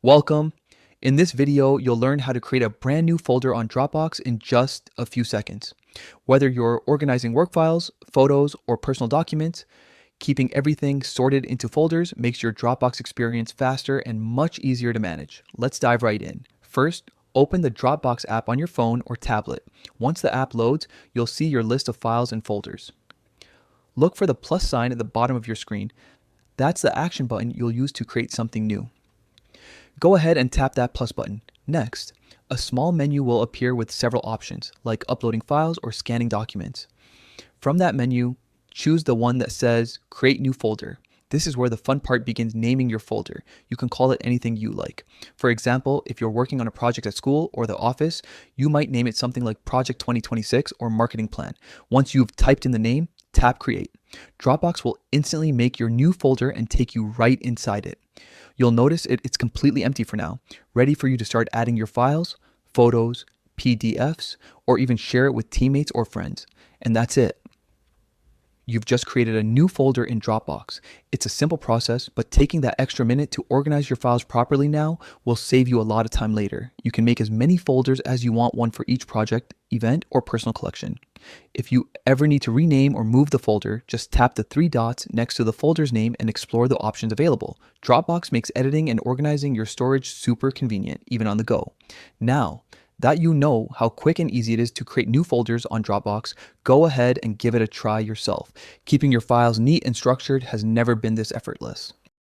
Welcome. In this video, you'll learn how to create a brand new folder on Dropbox in just a few seconds. Whether you're organizing work files, photos, or personal documents, keeping everything sorted into folders makes your Dropbox experience faster and much easier to manage. Let's dive right in. First, open the Dropbox app on your phone or tablet. Once the app loads, you'll see your list of files and folders. Look for the plus sign at the bottom of your screen. That's the action button you'll use to create something new. Go ahead and tap that plus button. Next, a small menu will appear with several options, like uploading files or scanning documents. From that menu, choose the one that says Create New Folder. This is where the fun part begins, naming your folder. You can call it anything you like. For example, if you're working on a project at school or the office, you might name it something like Project 2026 or Marketing Plan. Once you've typed in the name, tap Create. Dropbox will instantly make your new folder and take you right inside it. You'll notice it's completely empty for now, ready for you to start adding your files, photos, PDFs, or even share it with teammates or friends. And that's it. You've just created a new folder in Dropbox. It's a simple process, but taking that extra minute to organize your files properly now will save you a lot of time later. You can make as many folders as you want, one for each project, event, or personal collection. If you ever need to rename or move the folder, just tap the three dots next to the folder's name and explore the options available. Dropbox makes editing and organizing your storage super convenient, even on the go. Now that you know how quick and easy it is to create new folders on Dropbox, go ahead and give it a try yourself. Keeping your files neat and structured has never been this effortless.